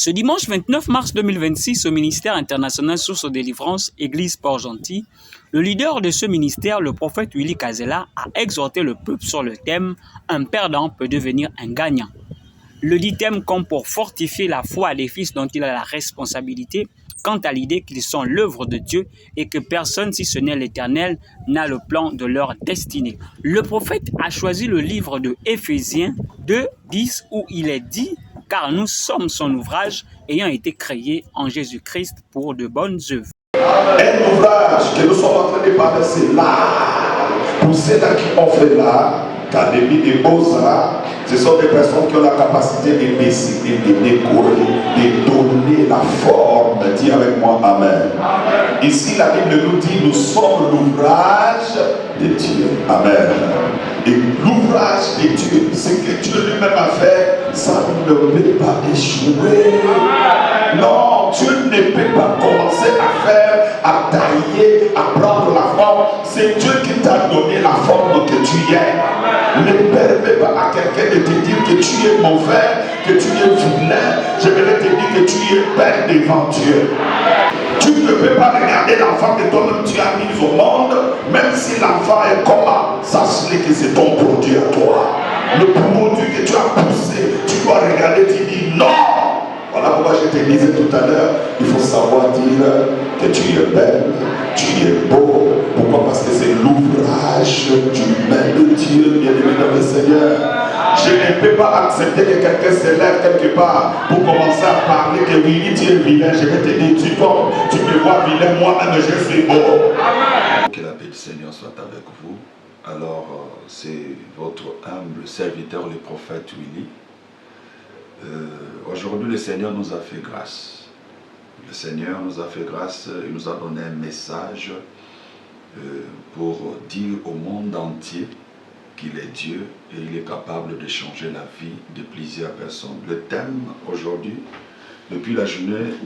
Ce dimanche 29 mars 2026, au ministère international Source de Délivrance, Église Port-Gentil, le leader de ce ministère, le prophète Willy Kazela, a exhorté le peuple sur le thème « Un perdant peut devenir un gagnant ». Le dit thème comme pour fortifier la foi des fils dont il a la responsabilité quant à l'idée qu'ils sont l'œuvre de Dieu et que personne, si ce n'est l'Éternel, n'a le plan de leur destinée. Le prophète a choisi le livre de Éphésiens 2, 10 où il est dit « Car nous sommes son ouvrage ayant été créé en Jésus-Christ pour de bonnes œuvres. » Un ouvrage que nous sommes en train de parler, c'est l'art. Pour ceux-là qui ont fait l'art, Académie des Beaux-Arts, ce sont des personnes qui ont la capacité de dessiner, de décorer, de donner la forme. Dis avec moi Amen. Amen. Ici, la Bible nous dit, nous sommes l'ouvrage de Dieu. Amen. Et l'ouvrage de Dieu, ce que Dieu lui-même a fait, ça ne peut pas échouer. Non, Dieu ne peut pas commencer à faire, à tailler, à prendre la forme. C'est Dieu qui t'a donné la forme que tu es. Ne permets pas à quelqu'un de te dire que tu es mauvais, que tu es vilain. Je vais te dire que tu es belle devant Dieu. Tu ne peux pas regarder l'enfant que toi-même tu as mis au monde, même si l'enfant est comment, sache-le que c'est ton produit à toi. Le produit que tu as poussé, tu dois regarder et te dire non. Voilà pourquoi je te disais tout à l'heure, il faut savoir dire que tu es belle, tu es beau. Pourquoi? Parce que c'est l'ouvrage du main de Dieu, bien-aimé dans le Seigneur. Je ne peux pas accepter que quelqu'un se lève quelque part pour commencer à parler que oui, tu es vilain. Je vais te dire, tu me vois vilain, moi-même je suis beau. Que la paix du Seigneur soit avec vous. Alors, c'est votre humble serviteur, le prophète Willy. Aujourd'hui, le Seigneur nous a fait grâce. Le Seigneur nous a fait grâce, il nous a donné un message pour dire au monde entier qu'il est Dieu et il est capable de changer la vie de plusieurs personnes. Le thème aujourd'hui, depuis la journée,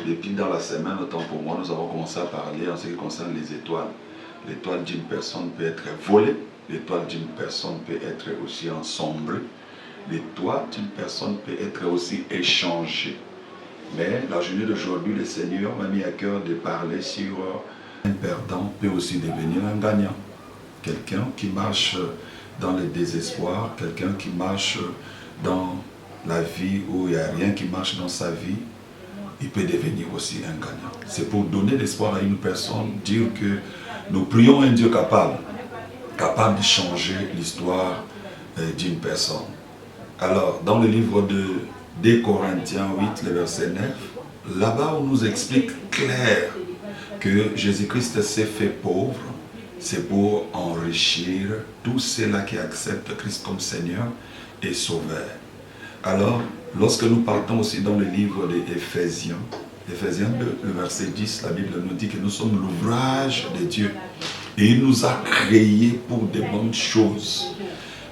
depuis dans la semaine, autant pour moi, nous avons commencé à parler en ce qui concerne les étoiles. L'étoile d'une personne peut être volée, l'étoile d'une personne peut être aussi ensombrée, l'étoile d'une personne peut être aussi échangée. Mais la journée d'aujourd'hui, le Seigneur m'a mis à cœur de parler sur un perdant peut aussi devenir un gagnant. Quelqu'un qui marche dans le désespoir, quelqu'un qui marche dans la vie où il n'y a rien qui marche dans sa vie, il peut devenir aussi un gagnant. C'est pour donner l'espoir à une personne, dire que nous prions un Dieu capable de changer l'histoire d'une personne. Alors, dans le livre de 2 Corinthiens 8, le verset 9, là-bas on nous explique clair que Jésus-Christ s'est fait pauvre, c'est pour enrichir tous ceux-là qui acceptent Christ comme Seigneur et Sauveur. Alors, lorsque nous partons aussi dans le livre d'Éphésiens, Éphésiens 2, le verset 10, la Bible nous dit que nous sommes l'ouvrage de Dieu et il nous a créés pour de bonnes choses.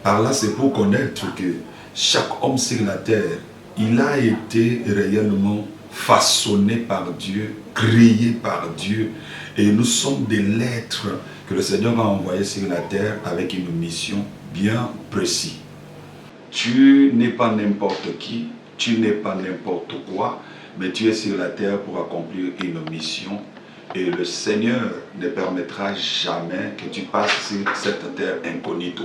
Par là, c'est pour connaître que chaque homme sur la terre, il a été réellement façonné par Dieu, créé par Dieu. Et nous sommes des lettres que le Seigneur a envoyées sur la terre avec une mission bien précise. Tu n'es pas n'importe qui, tu n'es pas n'importe quoi, mais tu es sur la terre pour accomplir une mission. Et le Seigneur ne permettra jamais que tu passes sur cette terre incognito.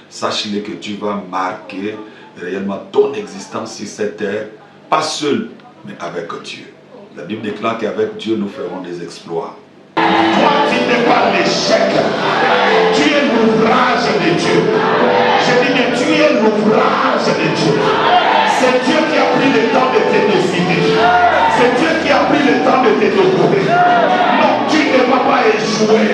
Sache-le que tu vas marquer réellement ton existence sur cette terre, pas seul, mais avec Dieu. La Bible déclare qu'avec Dieu, nous ferons des exploits. Toi, tu n'es pas l'échec. Tu es l'ouvrage de Dieu. Je dis que tu es l'ouvrage de Dieu. C'est Dieu qui a pris le temps de te décider. C'est Dieu qui a pris le temps de te découvrir. Non, tu ne vas pas échouer.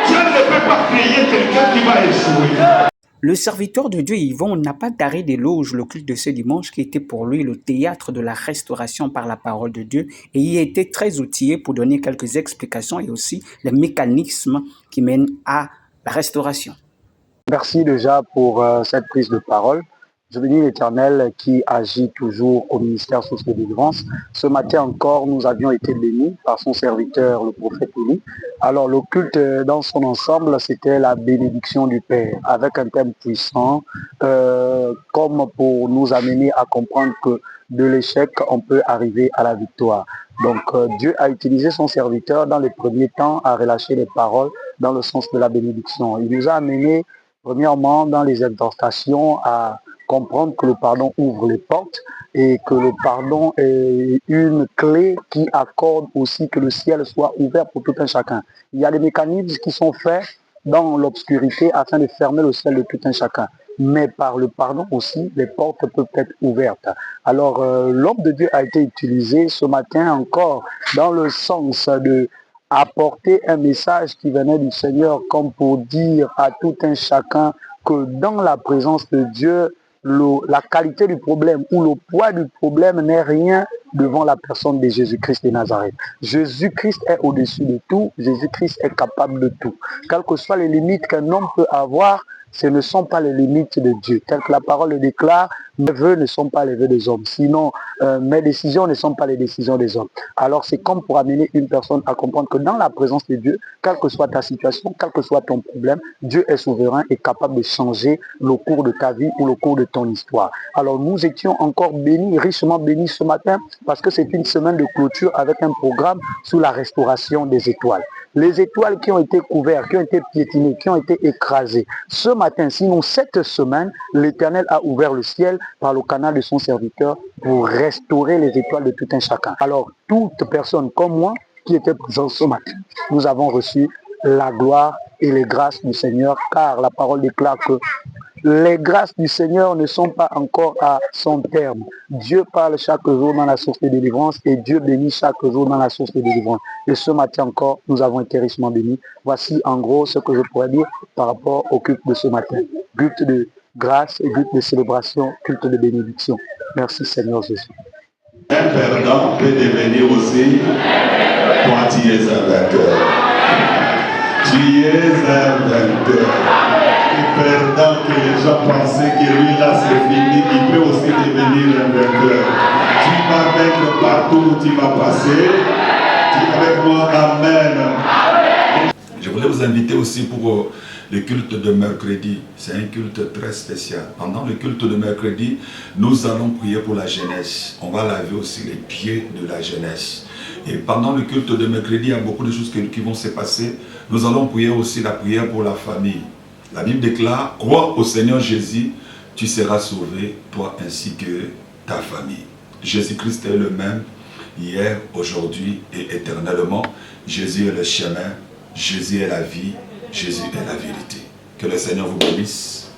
Dieu ne peut pas créer quelqu'un qui va échouer. Le serviteur de Dieu Yvon n'a pas d'arrêt d'éloge le culte de ce dimanche qui était pour lui le théâtre de la restauration par la parole de Dieu et il a été très outillé pour donner quelques explications et aussi les mécanismes qui mènent à la restauration. Merci déjà pour cette prise de parole. Je bénis l'Éternel qui agit toujours au ministère Source de Délivrance. Ce matin encore, nous avions été bénis par son serviteur, le prophète Élie. Alors le culte dans son ensemble, c'était la bénédiction du Père, avec un thème puissant, comme pour nous amener à comprendre que de l'échec, on peut arriver à la victoire. Donc Dieu a utilisé son serviteur dans les premiers temps à relâcher les paroles dans le sens de la bénédiction. Il nous a amené premièrement dans les exhortations à comprendre que le pardon ouvre les portes et que le pardon est une clé qui accorde aussi que le ciel soit ouvert pour tout un chacun. Il y a des mécanismes qui sont faits dans l'obscurité afin de fermer le ciel de tout un chacun. Mais par le pardon aussi, les portes peuvent être ouvertes. Alors, l'homme de Dieu a été utilisé ce matin encore dans le sens de apporter un message qui venait du Seigneur comme pour dire à tout un chacun que dans la présence de Dieu, la qualité du problème ou le poids du problème n'est rien devant la personne de Jésus-Christ de Nazareth. Jésus-Christ est au-dessus de tout, Jésus-Christ est capable de tout. Quelles que soient les limites qu'un homme peut avoir, ce ne sont pas les limites de Dieu. Tel que la parole le déclare, mes vœux ne sont pas les vœux des hommes. Sinon, mes décisions ne sont pas les décisions des hommes. Alors c'est comme pour amener une personne à comprendre que dans la présence de Dieu, quelle que soit ta situation, quel que soit ton problème, Dieu est souverain et capable de changer le cours de ta vie ou le cours de ton histoire. Alors nous étions encore bénis, richement bénis ce matin, parce que c'est une semaine de clôture avec un programme sur la restauration des étoiles. Les étoiles qui ont été couvertes, qui ont été piétinées, qui ont été écrasées. Ce matin, sinon cette semaine, l'Éternel a ouvert le ciel par le canal de son serviteur pour restaurer les étoiles de tout un chacun. Alors, toute personne comme moi qui était présente ce matin, nous avons reçu la gloire et les grâces du Seigneur, car la parole déclare que les grâces du Seigneur ne sont pas encore à son terme. Dieu parle chaque jour dans la source de délivrance et Dieu bénit chaque jour dans la source de délivrance. Et ce matin encore, nous avons été richement bénis. Voici en gros ce que je pourrais dire par rapport au culte de ce matin. Culte de grâce et culte de célébration, culte de bénédiction. Merci Seigneur Jésus. Un perdant peut devenir aussi, toi tu es un vainqueur. Tu es un vainqueur. Perdant que les gens pensaient que lui là c'est fini, il peut aussi devenir un vainqueur. Tu vas vaincre partout où tu vas passer. Dis avec moi Amen. Je voulais vous inviter aussi pour le culte de mercredi. C'est un culte très spécial. Pendant le culte de mercredi, nous allons prier pour la jeunesse. On va laver aussi les pieds de la jeunesse. Et pendant le culte de mercredi, il y a beaucoup de choses qui vont se passer. Nous allons prier aussi la prière pour la famille. La Bible déclare, crois au Seigneur Jésus, tu seras sauvé, toi ainsi que ta famille. Jésus-Christ est le même, hier, aujourd'hui et éternellement. Jésus est le chemin, Jésus est la vie, Jésus est la vérité. Que le Seigneur vous bénisse.